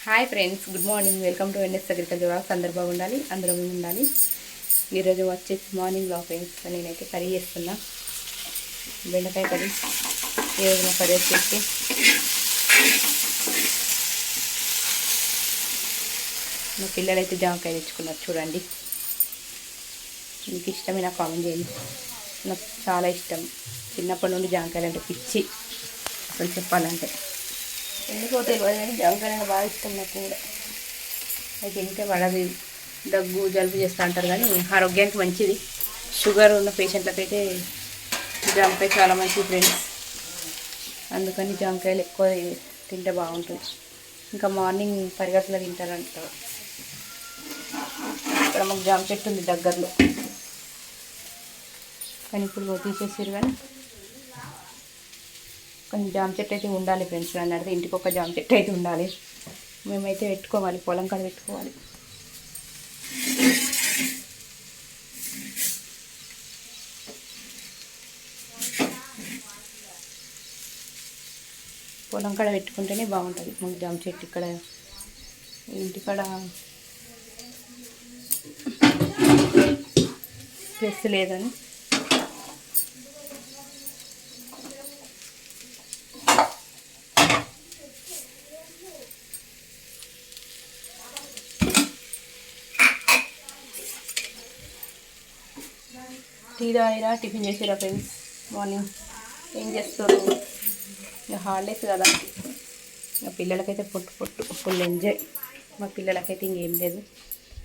Hi friends, good morning. Welcome to NS agriculture vlogs. అందరూ బాగుండాలి, అందరూ ఉండాలి. ఈరోజు వచ్చేసి మార్నింగ్ బ్లాగ్ ఫ్రెండ్స్. నేనైతే కర్రీ చేస్తున్నా, బెండకాయ కర్రీ. ఈరోజు మా కర్రీ వచ్చేసి మా పిల్లలైతే జామకాయ తెచ్చుకున్నారు. చూడండి, మీకు ఇష్టమైన కామెంట్ చేయండి. నాకు చాలా ఇష్టం, చిన్నప్పటి నుండి జామకాయలు అంటే పిచ్చి. అసలు చెప్పాలంటే ఎందుకో తెలియదు కానీ జామకాయలు బాగా ఇష్టం నాకు కూడా. అది తింటే పడది, దగ్గు జలుబు చేస్తూ అంటారు కానీ ఆరోగ్యానికి మంచిది. షుగర్ ఉన్న పేషెంట్లకైతే జామకాయ చాలా మంచిది ఫ్రెండ్స్. అందుకని జామకాయలు ఎక్కువ తింటే బాగుంటుంది. ఇంకా మార్నింగ్ పరిగెత్తులో తింటారంటారు. ఇక్కడ మాకు జామ చెట్టు ఉంది దగ్గరలో, కానీ ఇప్పుడు తీసేసారు. కానీ కొంచెం జామ చెట్టు అయితే ఉండాలి ఫ్రెండ్స్. నన్ను అడిగితే ఇంటికి ఒక జామ చెట్టు అయితే ఉండాలి. మేమైతే పెట్టుకోవాలి, పొలం కాడ పెట్టుకోవాలి. పొలం కాడ పెట్టుకుంటేనే బాగుంటుంది మాకు జామ చెట్టు. ఇక్కడ ఇంటికాడ ప్లస్ లేదని టీ తాగిరా, టిఫిన్ చేసిరా ఫ్రెండ్స్. మార్నింగ్ ఏం చేస్తారు? ఇంకా హాలిడేస్ కదా, ఇంకా పిల్లలకైతే ఫుల్ ఎంజాయ్. మా పిల్లలకైతే ఇంకేం లేదు.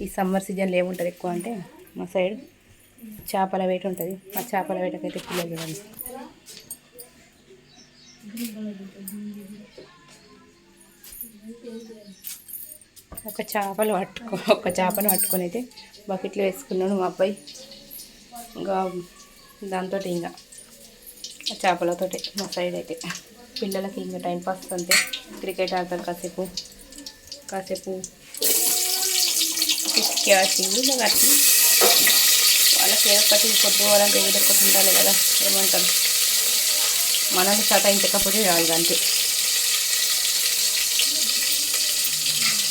ఈ సమ్మర్ సీజన్లో ఏముంటుంది ఎక్కువ అంటే మా సైడ్ చేపల వేట ఉంటుంది. ఆ చేపల వేటకైతే పిల్లలు చూడండి, ఒక చేపను పట్టుకొని అయితే బకెట్లో వేసుకున్నాను మా అబ్బాయి. ఇంకా దాంతో ఇంకా ఆ చేపలతో మా సైడ్ అయితే పిల్లలకి ఇంకా టైంపాస్ అంతే. క్రికెట్ ఆడతారు కాసేపు క్యాషింగ్ ఇంకా అట్లా వాళ్ళకి ఏదో ఒకటి పొద్దుకోవాలంటే ఏదో ఒకటి ఉండాలి కదా. ఏమంటారు, మనల్ని సతాయించకపోతే చాలు అంతే.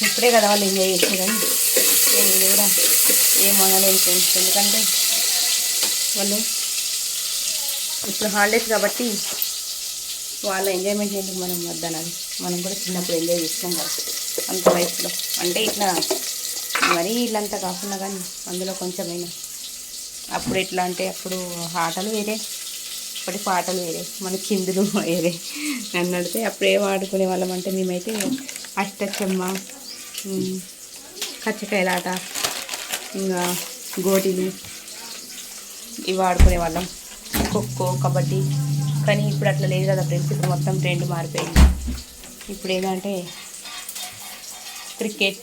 ఇప్పుడే కదా వాళ్ళు ఎంజాయ్ చేసారు, కానీ నేను కూడా ఏమనలేను ఫ్రెండ్స్. ఎందుకంటే వాళ్ళు ఇప్పుడు హాలిడేస్ కాబట్టి వాళ్ళ ఎంజాయ్మెంట్ ఎందుకు మనం వద్దనాలి. మనం కూడా చిన్నప్పుడు ఎంజాయ్ చేస్తాం కదా అంత వయసులో. అంటే ఇట్లా మరీ ఇట్లంతా కాకుండా కానీ అందులో కొంచెమైనా. అప్పుడు ఎట్లా అంటే అప్పుడు ఆటలు వేరే, ఇప్పటి పాటలు వేరే, మన చిందులు వేరే. నన్ను అడితే అప్పుడు ఏం ఆడుకునే వాళ్ళం అంటే మేమైతే అష్టచమ్మ, కచ్చకాయలాట, ఇంకా గోటీలు ఇవి ఆడుకునే వాళ్ళం. ఖోఖో, కబడ్డీ. కానీ ఇప్పుడు అట్లా లేదు కదా ఫ్రెండ్స్. ఇప్పుడు మొత్తం ట్రెండ్ మారిపోయింది. ఇప్పుడు ఏంటంటే క్రికెట్,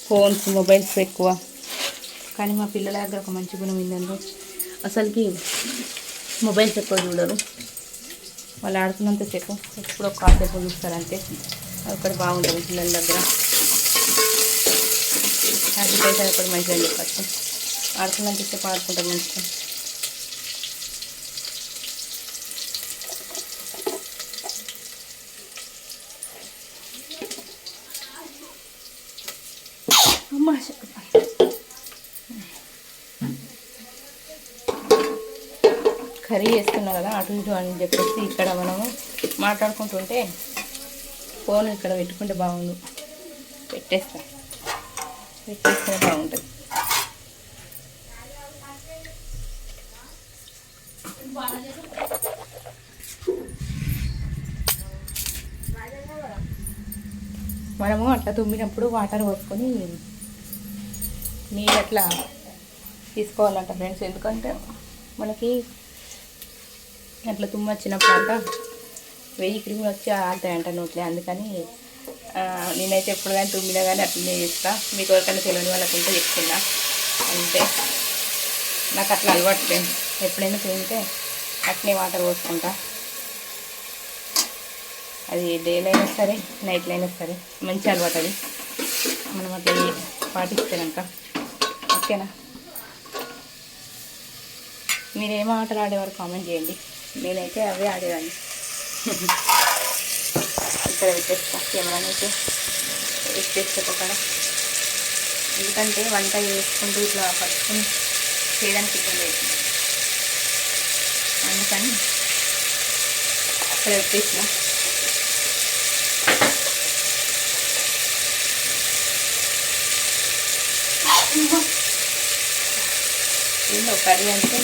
ఫోన్స్, మొబైల్స్ ఎక్కువ. కానీ మా పిల్లల దగ్గర ఒక మంచి గుణం ఏంటంటే అసలుకి మొబైల్స్ ఎక్కువ చూడరు. వాళ్ళు ఆడుకున్నంతసేపు ఎప్పుడు ఒక కాసేపు చూస్తారంటే అక్కడ బాగుంటుంది పిల్లల దగ్గర. అటుకైతే అక్కడ మంచిగా చెప్పచ్చు. ఆడుకున్నంతసేపు ఆడుకుంటారు మంచిగా. కర్రీ చేస్తున్నా కదా అటు ఇటు అని చెప్పేసి ఇక్కడ మనము మాట్లాడుకుంటుంటే ఫోన్ ఇక్కడ పెట్టుకుంటే బాగుండు. పెట్టేస్తేనే బాగుంటుంది. మనము అట్లా తుమ్మినప్పుడు వాటర్ పోసుకొని నీళ్ళు అట్లా తీసుకోవాలంట ఫ్రెండ్స్. ఎందుకంటే మనకి అట్లా తుమ్ము వచ్చినప్పుడు అంట 1000 క్రిములు వచ్చి ఆడతాయంట నోట్లే. అందుకని నేనైతే ఎప్పుడు కానీ తుమ్మినా కానీ అట్లనే చేస్తా. మీకు ఎవరికైనా తెలియని వాళ్ళకుంటే చెప్తున్నా అంతే. నాకు అట్లా అలవాటు ఫ్రెండ్స్. ఎప్పుడైనా తుమ్మితే అట్నే వాటర్ పోసుకుంటా. అది డేలో అయినా సరే నైట్లో అయినా సరే మంచి అలవాటు అది. మనం అట్లా పాటిస్తానంట. ఓకేనా? మీరేం ఆటలు ఆడేవారు కామెంట్ చేయండి. నేనైతే అవే ఆడేదాన్ని. ఇక్కడ పెట్టేస్తా కెమెరానైతే పెట్టేస్తే అక్కడ. ఎందుకంటే వంట చేసుకుంటూ ఇట్లా పట్టుకుని చేయడానికి ఇబ్బంది అవుతుంది, అందుకని ఇక్కడ పెట్టేసిన. ఏందో కర్రీ అంటే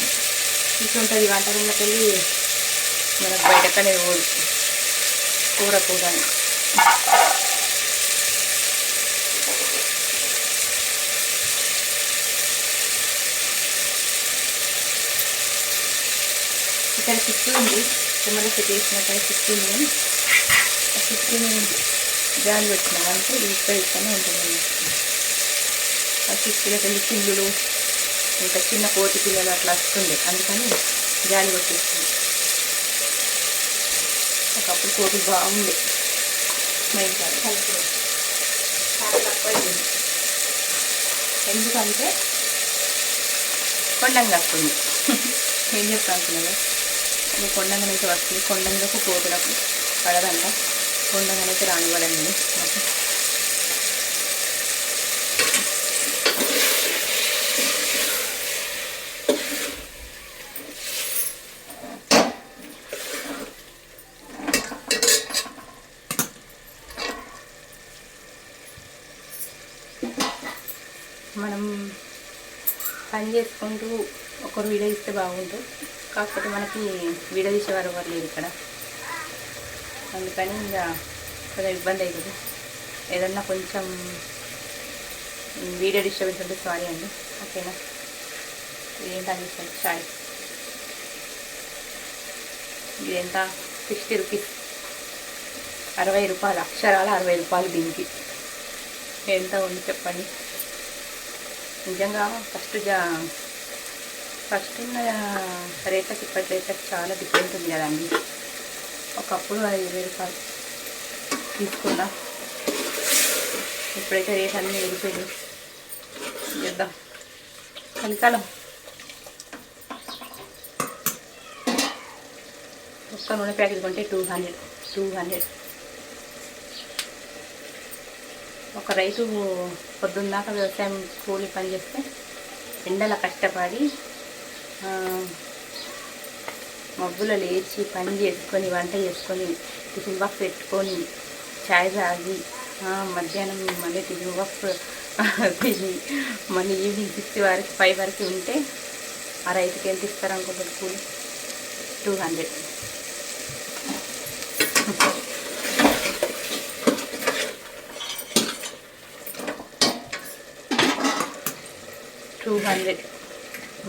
ఇట్లుంటుంది, వంట రూమ్లోకి వెళ్ళి మనకు బయటకనే పోదు కూర కూర. ఇక్కడ చిక్కు ఉంది, కెమెరా సెట్ చేసినట్టు చిక్కు ఉంది, కానీ ఆ చిక్కుని జాలి వచ్చినాం అంటే ఇక్కడనే ఉంటుంది. ఆ చిక్కులకి వెళ్ళి పిల్లులు ఇంకా చిన్న కోతి పిల్లలు అట్లా వస్తుంది, అందుకని జాలి వచ్చేస్తుంది. ఒకప్పుడు కోతి బాగుంది, మెయిన్ కాదు చాలా తక్కువ. ఎందుకంటే కొండంగా వస్తుంది. ఏం చెప్తా అనుకున్నాను, అది కొండంగానైతే వస్తుంది. కొండంగకు కోతులకు పడదంట, కొండంగానైతే రానివ్వడండి మాకు. మనం పని చేసుకుంటూ ఒకరు వీడియో ఇస్తే బాగుంటుంది, కాకపోతే మనకి వీడియో తీసేవారు ఎవరు లేరు ఇక్కడ, అందుకని ఇంకా కొంచెం ఇబ్బంది అవుతుంది. ఏదన్నా కొంచెం వీడియో డిస్టర్బెన్స్ ఉంటే సారీ అండి, ఓకేనా. ఇదేంటని సారీ, ఇది ఎంత 60 రూపీస్, 60 రూపాయలు, అక్షరాల 60 రూపాయలు దీనికి. ఎంత ఉంది చెప్పండి. నిజంగా ఫస్ట్ ఉన్న రేట్లకి ఇప్పటి రేట్లకి చాలా డిఫరెంట్ ఉంది కదండి. ఒకప్పుడు 20 రూపాయలు తీసుకున్నా, ఇప్పుడైతే రేట్ అన్నీ వెళ్ళిపోయింది. చేద్దాం చలికాలం. ఒక్క నూనె ప్యాకెట్ కొంటే 200. ఒక రైతు పొద్దున్నాక వ్యవసాయం కూలి పని చేస్తే ఎండల కష్టపడి మబ్బులో లేచి పని చేసుకొని వంట చేసుకొని టిఫిన్ బాక్స్ పెట్టుకొని చాయ్ తాగి మధ్యాహ్నం మళ్ళీ టిఫిన్ బాక్స్ తిని మళ్ళీ ఈవినింగ్ 6 వరకు 5 వరకు ఉంటే ఆ రైతుకి ఎంత ఇస్తారు అనుకుంటారు కూలి? 200.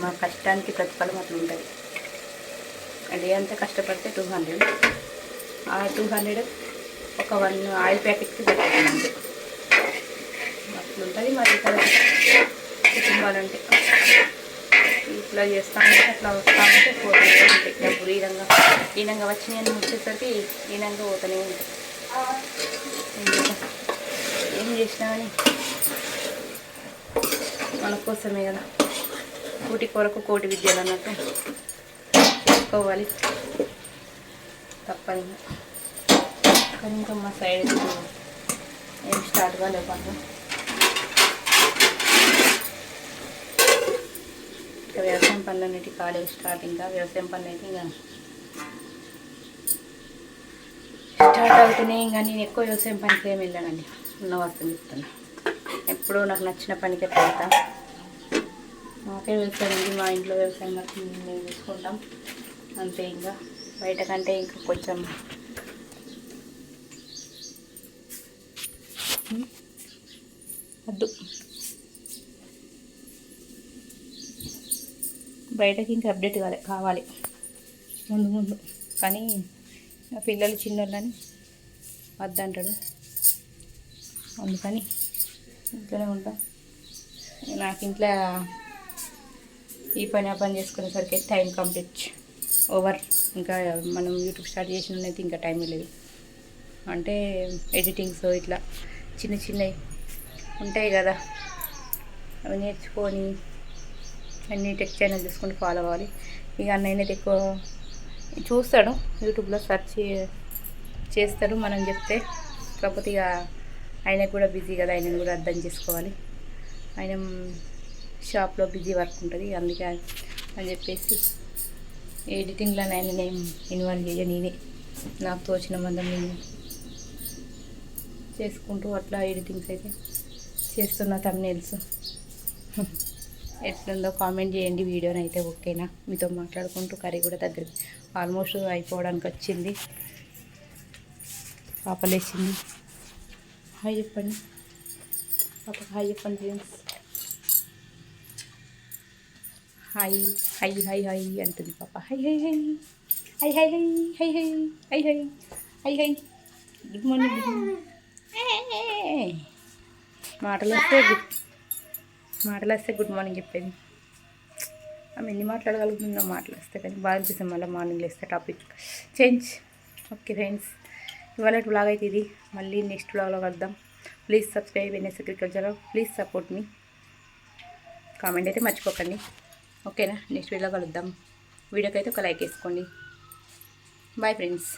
మా కష్టానికి ప్రతిఫలం అట్లా ఉంటుంది. డే అంతా కష్టపడితే 200. ఆ 200 ఒక 1 ఆయిల్ ప్యాకెట్కి సరిపోతుంది. అట్లుంటుంది. మరి ఇక్కడ కుటుంబాలంటే ఇట్లా చేస్తామంటే అట్లా వస్తామంటే పోతూనే ఉంటాయి డబ్బులు. ఈనంగా వచ్చినాయని వచ్చేసరికి ఈనంగా పోతూనే ఉంటాయి. ఏం చేసినా కానీ మన కోసమే కదా, కూటి కొరకు కోటి విద్యలు అన్నట్టు చేసుకోవాలి, తప్పని. కానీ ఇంకా మా సైడ్ ఏం స్టార్ట్ కాలేదు పనులు. ఇంకా వ్యవసాయం పనులు అన్నిటి కాలేజ్ స్టార్ట్. ఇంకా వ్యవసాయం పనులు అయితే ఇంకా స్టార్ట్ అవుతున్నాయి. ఇంకా నేను ఎక్కువ వ్యవసాయం పనికి ఏమి వెళ్ళానండి, ఉన్న వస్తువు చెప్తున్నా. ఎప్పుడూ నాకు నచ్చిన పనికి వెళ్తా. మాకే వ్యవసాయం ఉంది, మా ఇంట్లో వ్యవసాయం వరకు మేము చూసుకుంటాం అంతే. ఇంకా బయట కంటే ఇంకా కొంచెం వద్దు, బయటకి ఇంకా అప్డేట్ కావాలి ముందు. కానీ నా పిల్లలు చిన్నోళ్ళని వద్దంటాడు, అందుకని ఇంట్లోనే ఉంటాం. నాకు ఇంట్లో ఈ పని ఆ పని చేసుకునేసరికి టైం కంప్లీట్ ఓవర్. ఇంకా మనం యూట్యూబ్ స్టార్ట్ చేసినైతే ఇంకా టైం లేదు. అంటే ఎడిటింగ్స్ ఇట్లా చిన్నవి ఉంటాయి కదా, అవి నేర్చుకొని అన్ని టెక్ ఛానల్ చూసుకుంటూ ఫాలో అవ్వాలి. ఇక అన్నయ్యనైతే ఎక్కువ చూస్తాడు, యూట్యూబ్లో సెర్చ్ చేస్తాడు మనం చెప్తే. కాకపోతే ఇక ఆయనకు కూడా బిజీ కదా, ఆయనను కూడా అర్థం చేసుకోవాలి. ఆయన షాప్లో బిజీ వర్క్ ఉంటుంది, అందుకే అని చెప్పేసి ఎడిటింగ్లో ఆయన నేను ఇన్వాల్వ్ చేయ, నేనే నాకు తోచిన మందం నేను చేసుకుంటూ అట్లా ఎడిటింగ్స్ అయితే చేస్తున్న థంబ్నెయిల్స్. ఎట్లుందో కామెంట్ చేయండి. వీడియోని అయితే ఓకేనా? మీతో మాట్లాడుకుంటూ కర్రీ కూడా దగ్గరికి ఆల్మోస్ట్ అయిపోవడానికి వచ్చింది. పాపలేసింది. హాయ్ చెప్పండి పాపకి, హాయ్ చెప్పండి friends. Hi hi high high అంటుంది పాప. High high high high high high high high high high high. Good morning. మాటలు వస్తే గుడ్ మార్నింగ్ చెప్పేది. ఆమె ఎన్ని మాట్లాడగలుగుతుందో మాటలు వస్తే, కానీ బాగా అనిపిస్తుంది మళ్ళీ మార్నింగ్ లేస్తే టాపిక్ చేంజ్. ఓకే ఫ్రెండ్స్, ఇవాళ వ్లాగ్ అయితే ఇది. మళ్ళీ నెక్స్ట్ వ్లాగ్లో కలుద్దాం. Please subscribe NS agriculture. Please support మీ. కామెంట్ అయితే మర్చిపోకండి, ఓకేనా? నెక్స్ట్ వీడియోలో కలుద్దాం. వీడియోకి అయితే ఒక లైక్ వేసుకోండి. Bye friends.